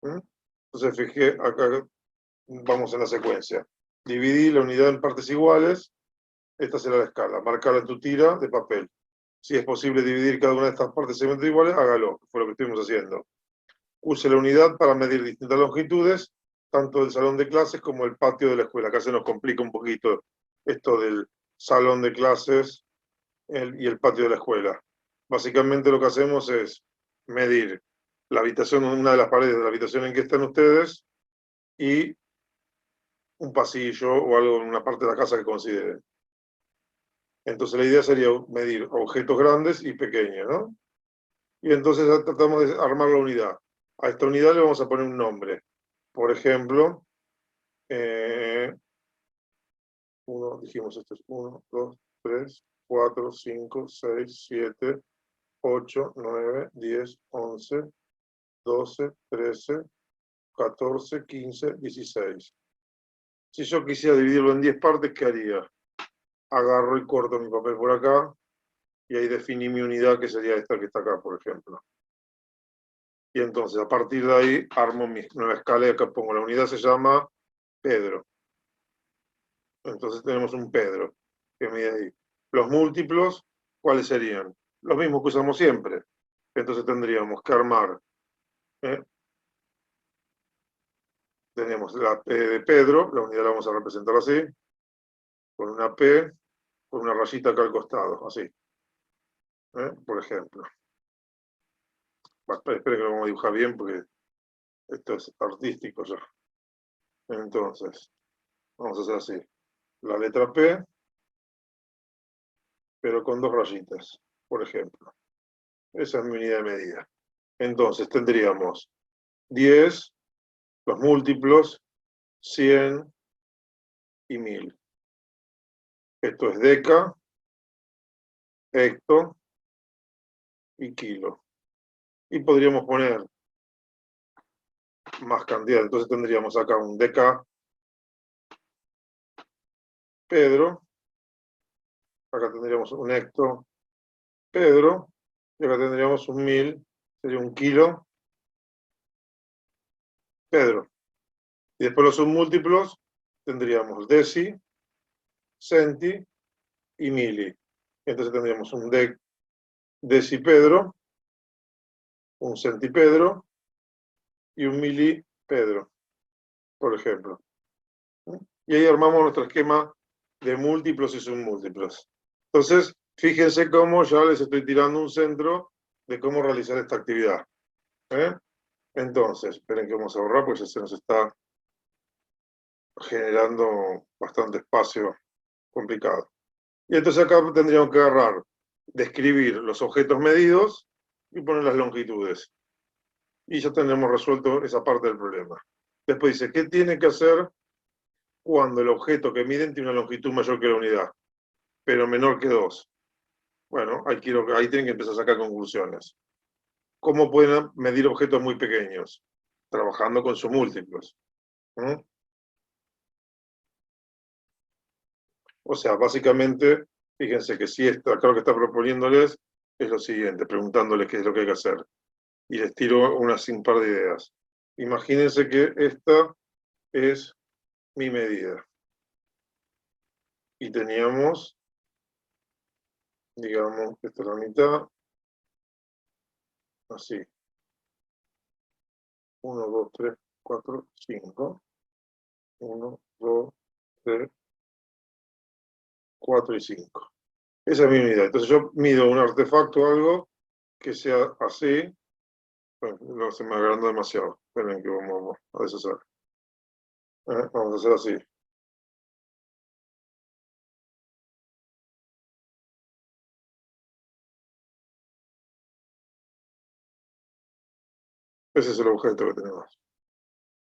Entonces, fíjate, acá vamos en la secuencia. Dividir la unidad en partes iguales. Esta será la escala. Marcarla en tu tira de papel. Si es posible dividir cada una de estas partes segmentos iguales, hágalo. Fue lo que estuvimos haciendo. Use la unidad para medir distintas longitudes, tanto del salón de clases como el patio de la escuela. Acá se nos complica un poquito esto del salón de clases y el patio de la escuela. Básicamente lo que hacemos es medir la habitación, una de las paredes de la habitación en que están ustedes y un pasillo o algo en una parte de la casa que consideren. Entonces la idea sería medir objetos grandes y pequeños, ¿no? Y entonces tratamos de armar la unidad. A esta unidad le vamos a poner un nombre. Por ejemplo, dijimos esto es 1, 2, 3, 4, 5, 6, 7, 8, 9, 10, 11, 12, 13, 14, 15, 16. Si yo quisiera dividirlo en 10 partes, ¿qué haría? Agarro y corto mi papel por acá y ahí definí mi unidad, que sería esta que está acá, por ejemplo. Y entonces, a partir de ahí, armo mi nueva escala y acá pongo la unidad, se llama Pedro. Entonces tenemos un Pedro, que mide ahí. Los múltiplos, ¿cuáles serían? Los mismos que usamos siempre. Entonces tendríamos que armar. Tenemos la P de Pedro, la unidad la vamos a representar así, con una P, con una rayita acá al costado, así. Por ejemplo. Bueno, espero que lo vamos a dibujar bien porque esto es artístico ya. Entonces, vamos a hacer así. La letra P, pero con dos rayitas, por ejemplo. Esa es mi unidad de medida. Entonces tendríamos 10, los múltiplos, 100 y 1000. Esto es deca, hecto y kilo. Y podríamos poner más cantidad. Entonces tendríamos acá un deca Pedro, acá tendríamos un hecto Pedro, y acá tendríamos un 1000, sería un kilo Pedro. Y después los submúltiplos tendríamos deci, centi y mili. Entonces tendríamos un deci Pedro, un centipedro y un milipedro, por ejemplo. Y ahí armamos nuestro esquema de múltiplos y submúltiplos. Entonces, fíjense cómo ya les estoy tirando un centro de cómo realizar esta actividad. Entonces, esperen que vamos a borrar porque ya se nos está generando bastante espacio complicado. Y entonces acá tendríamos que agarrar, describir los objetos medidos y poner las longitudes. Y ya tenemos resuelto esa parte del problema. Después dice, ¿qué tiene que hacer cuando el objeto que miden tiene una longitud mayor que la unidad, pero menor que 2? Bueno, ahí tienen que empezar a sacar conclusiones. ¿Cómo pueden medir objetos muy pequeños? Trabajando con sus múltiplos. O sea, básicamente, fíjense que si acá lo que está proponiéndoles es lo siguiente, preguntándoles qué es lo que hay que hacer. Y les tiro un par de ideas. Imagínense que esta es mi medida. Y teníamos, digamos, esta es la mitad, así. 1, 2, 3, 4, 5. 1, 2, 3, 4 y 5. Esa es mi unidad. Entonces yo mido un artefacto o algo que sea así. Bueno, no se me agrandó demasiado. Esperen que vamos a deshacer. Vamos a hacer así. Ese es el objeto que tenemos.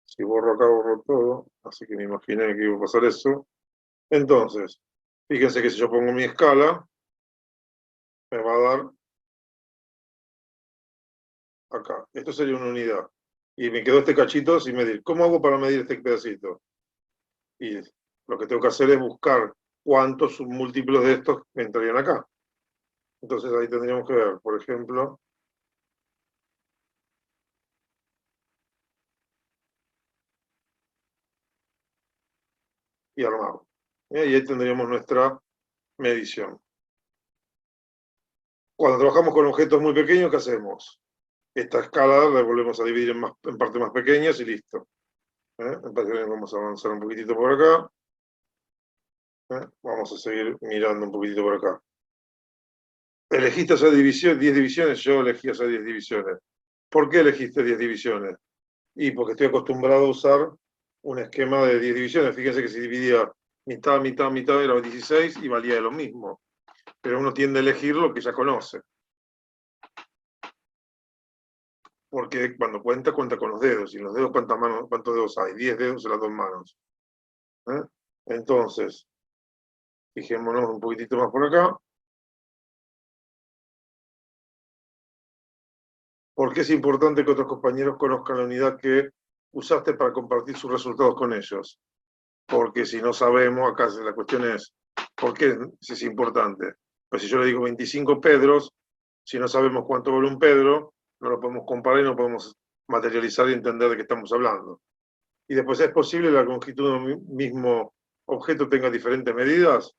Si borro acá, borro todo. Así que me imaginé que iba a pasar eso. Entonces, fíjense que si yo pongo mi escala, me va a dar acá. Esto sería una unidad. Y me quedó este cachito sin medir. ¿Cómo hago para medir este pedacito? Y lo que tengo que hacer es buscar cuántos múltiplos de estos entrarían acá. Entonces ahí tendríamos que ver, por ejemplo, y armar. Y ahí tendríamos nuestra medición. Cuando trabajamos con objetos muy pequeños, ¿qué hacemos? Esta escala la volvemos a dividir en partes más pequeñas y listo. Vamos a avanzar un poquitito por acá. Vamos a seguir mirando un poquitito por acá. ¿Elegiste hacer 10 divisiones? Yo elegí hacer 10 divisiones. ¿Por qué elegiste 10 divisiones? Y porque estoy acostumbrado a usar un esquema de 10 divisiones. Fíjense que si dividía mitad, mitad, mitad era 16 y valía lo mismo. Pero uno tiende a elegir lo que ya conoce. Porque cuando cuenta con los dedos. Y en los dedos, ¿cuántos dedos hay? 10 dedos en las dos manos. Entonces, fijémonos un poquitito más por acá. ¿Por qué es importante que otros compañeros conozcan la unidad que usaste para compartir sus resultados con ellos? Porque si no sabemos, acá la cuestión es, ¿por qué es importante? Pues si yo le digo 25 Pedros, si no sabemos cuánto vale un Pedro, no lo podemos comparar y no podemos materializar y entender de qué estamos hablando. Y después, ¿es posible que la longitud de un mismo objeto tenga diferentes medidas?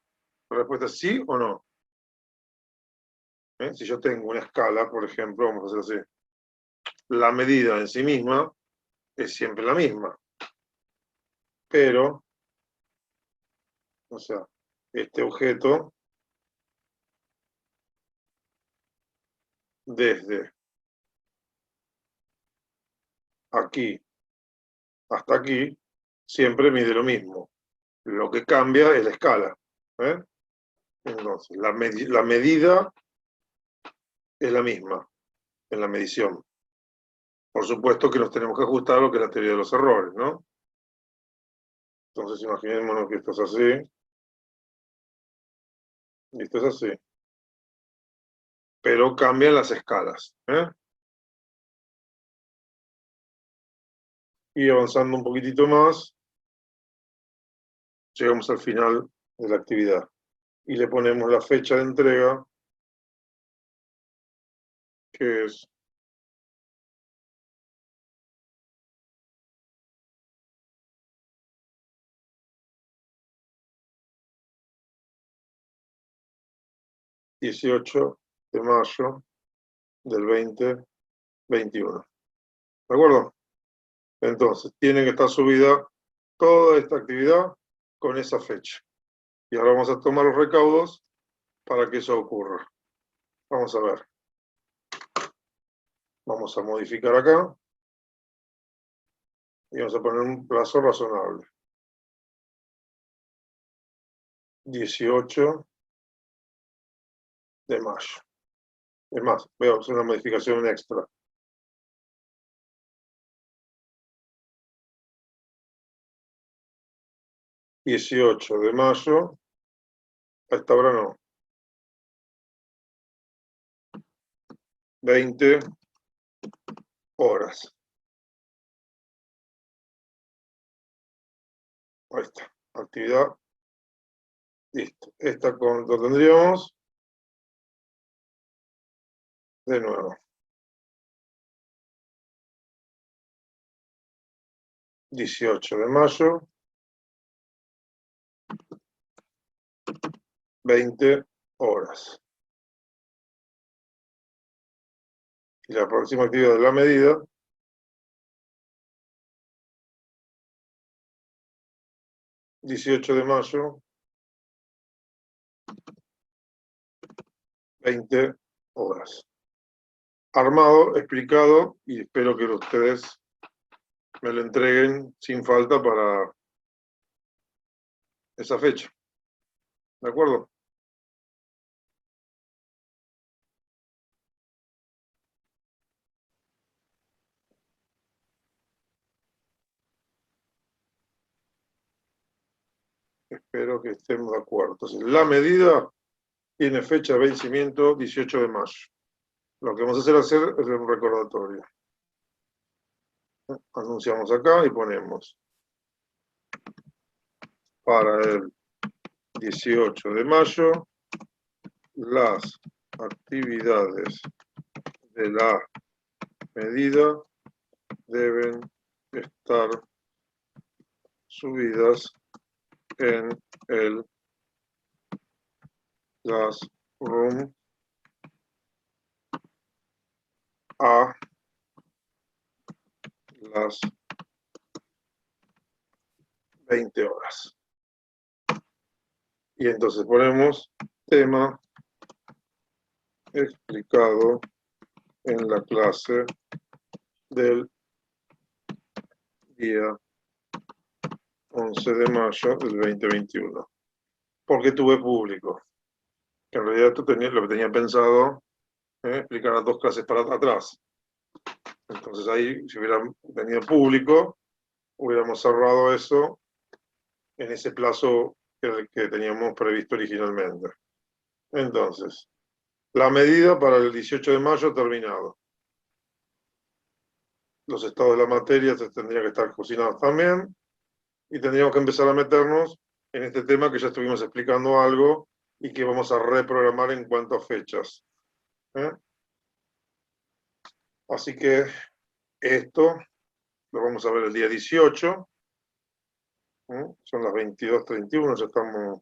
La respuesta es sí o no. Si yo tengo una escala, por ejemplo, vamos a hacer así, la medida en sí misma es siempre la misma. Pero, o sea, este objeto, desde aquí hasta aquí, siempre mide lo mismo. Lo que cambia es la escala. Entonces, la medida es la misma en la medición. Por supuesto que nos tenemos que ajustar a lo que es la teoría de los errores, ¿no? Entonces, imaginémonos que esto es así, y esto es así. Pero cambian las escalas. Y avanzando un poquitito más, llegamos al final de la actividad. Y le ponemos la fecha de entrega, que es 18 de mayo del 2020. 21. ¿De acuerdo? Entonces, tiene que estar subida toda esta actividad con esa fecha. Y ahora vamos a tomar los recaudos para que eso ocurra. Vamos a ver. Vamos a modificar acá. Y vamos a poner un plazo razonable. 18 de mayo. Es más, voy a hacer una modificación extra. $18 de mayo. A esta hora no. 20 horas. Ahí está. Actividad. Listo. Esta lo tendríamos de nuevo. 18 de mayo. 20 horas. Y la próxima actividad de la medida $18 de mayo, 20 horas. Armado, explicado, y espero que ustedes me lo entreguen sin falta para esa fecha. ¿De acuerdo? Espero que estemos de acuerdo. Entonces, la medida tiene fecha de vencimiento 18 de mayo. Lo que vamos a hacer es un recordatorio. Anunciamos acá y ponemos para el 18 de mayo las actividades de la medida deben estar subidas en el Classroom a las 20 horas. Y entonces ponemos tema explicado en la clase del día 11 de mayo del 2021. Porque tuve público. Que en realidad esto lo que tenía pensado explicar las 2 clases para atrás. Entonces ahí, si hubiera tenido público, hubiéramos cerrado eso en ese plazo que teníamos previsto originalmente. Entonces, la medida para el 18 de mayo ha terminado. Los estados de la materia tendrían que estar cocinados también y tendríamos que empezar a meternos en este tema que ya estuvimos explicando algo y que vamos a reprogramar en cuanto a fechas. Así que esto lo vamos a ver el día 18. Son las 22:31, ya estamos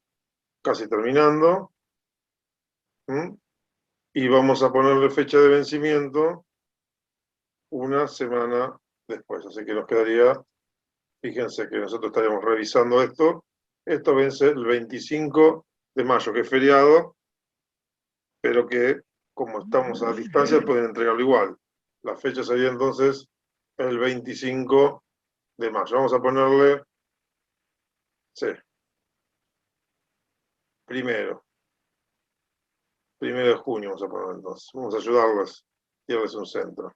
casi terminando. Y vamos a ponerle fecha de vencimiento una semana después. Así que nos quedaría, fíjense que nosotros estaríamos revisando esto. Esto vence el 25 de mayo, que es feriado, pero que como estamos a distancia pueden entregarlo igual. La fecha sería entonces el 25 de mayo. Vamos a ponerle, sí, primero de junio vamos a poner entonces. Vamos a ayudarles y darles un centro.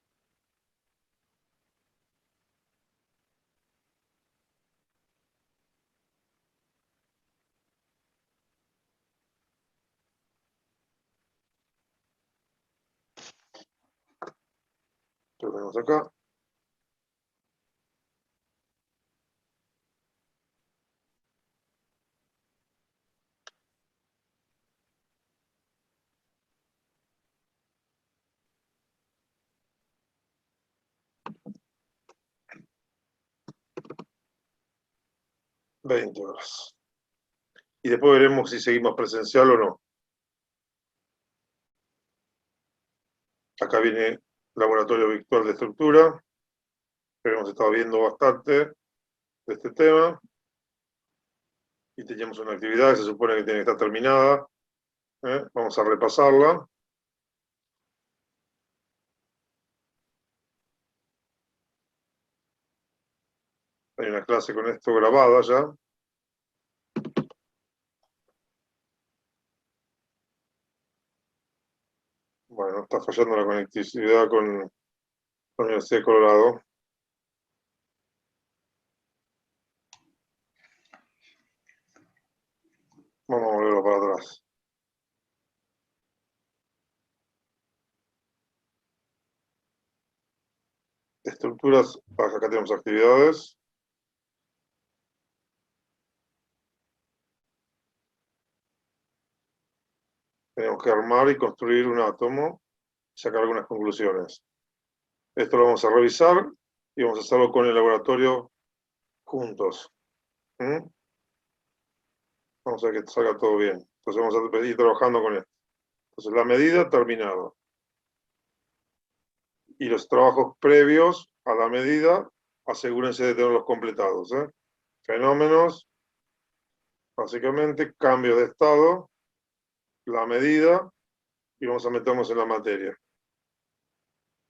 Lo tenemos acá. $20. Y después veremos si seguimos presencial o no. Acá viene laboratorio virtual de estructura. Hemos estado viendo bastante de este tema. Y teníamos una actividad que se supone que tiene que estar terminada. Vamos a repasarla. Hay una clase con esto grabada ya. Bueno, está fallando la conectividad con la Universidad de Colorado. Vamos a volverlo para atrás. Estructuras, acá tenemos actividades. Tenemos que armar y construir un átomo y sacar algunas conclusiones. Esto lo vamos a revisar y vamos a hacerlo con el laboratorio juntos. Vamos a ver que salga todo bien. Entonces vamos a ir trabajando con esto. Entonces la medida terminado. Y los trabajos previos a la medida, asegúrense de tenerlos completados. Fenómenos, básicamente, cambio de estado, la medida, y vamos a meternos en la materia.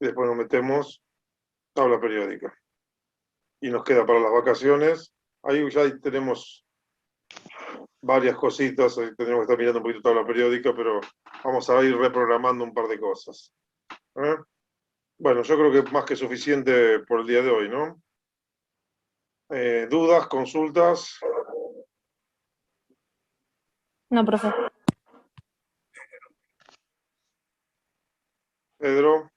Y después nos metemos tabla periódica. Y nos queda para las vacaciones, ahí ya tenemos varias cositas, ahí tenemos que estar mirando un poquito tabla periódica, pero vamos a ir reprogramando un par de cosas. Bueno, yo creo que más que suficiente por el día de hoy, ¿no? ¿Dudas, consultas? No, profe. Pedro.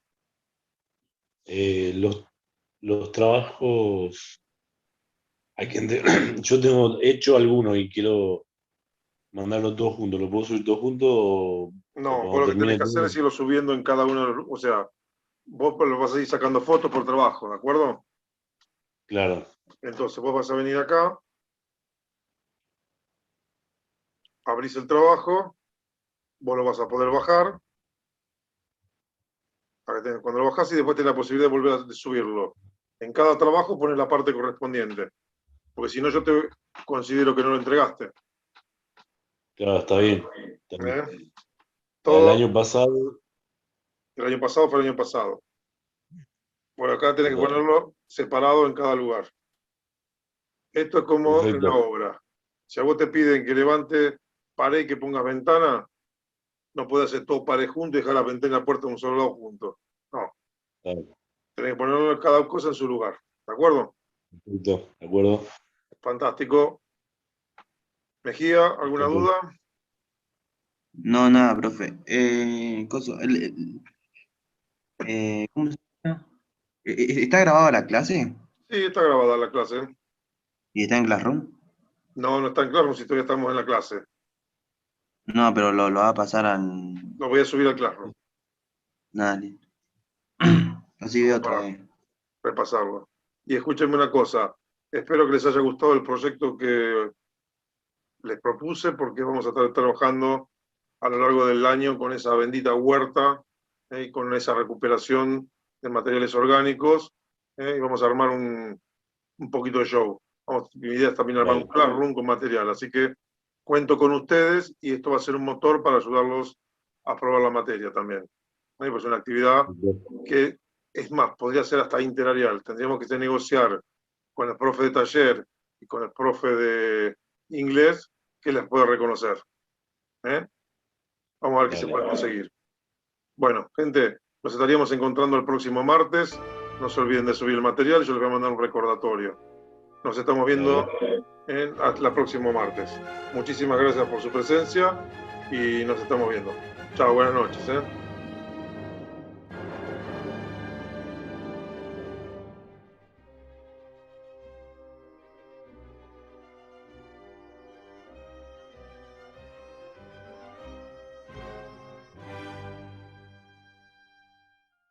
Los trabajos, yo tengo hecho algunos y quiero mandarlos todos juntos. ¿Lo puedo subir todos juntos o No, cuando vos lo que tenés termine que hacer todo? es irlo subiendo en cada uno de los, o sea, vos lo vas a ir sacando fotos por trabajo, ¿de acuerdo? Claro, Entonces vos vas a venir acá, abrís el trabajo, vos lo vas a poder bajar. Cuando lo bajás y después tenés la posibilidad de volver a subirlo. En cada trabajo pones la parte correspondiente, porque si no yo te considero que no lo entregaste. claro, está bien. Está bien. ¿Eh? El Todo año pasado, el año pasado fue el año pasado. Por acá tenés que bueno, ponerlo separado en cada lugar. Esto es como en la perfecto. obra. Si a vos te piden que levante pared y que pongas ventana, no puedes hacer todo pared junto y dejar la ventana y la puerta de un solo lado junto. No, Claro, tenés que ponerlo cada cosa en su lugar. ¿De acuerdo? perfecto, ¿de acuerdo? Fantástico. Mejía, ¿alguna Perfecto. duda? No, nada, profe. ¿Cómo se llama? ¿Está grabada la clase? Sí, está grabada la clase. ¿Y está en Classroom? No, no está en Classroom si todavía estamos en la clase. No, pero lo va a pasar al... Lo voy a subir al Classroom. Nada, listo. Así veo otra Para vez. repasarlo. Y escúchenme una cosa. Espero que les haya gustado el proyecto que les propuse, porque vamos a estar trabajando a lo largo del año con esa bendita huerta y con esa recuperación de materiales orgánicos, y vamos a armar un poquito de show. Mi idea es también armar un Dale. classroom con material, así que cuento con ustedes y esto va a ser un motor para ayudarlos a probar la materia también. Pues es una actividad que, es más, podría ser hasta interarial. Tendríamos que negociar con el profe de taller y con el profe de inglés que les pueda reconocer. Vamos a ver qué se Dale. puede conseguir. Bueno, gente, nos estaríamos encontrando el próximo martes. No se olviden de subir el material, yo les voy a mandar un recordatorio. Nos estamos viendo hasta el próximo martes. Muchísimas gracias por su presencia y nos estamos viendo. Chao, buenas noches.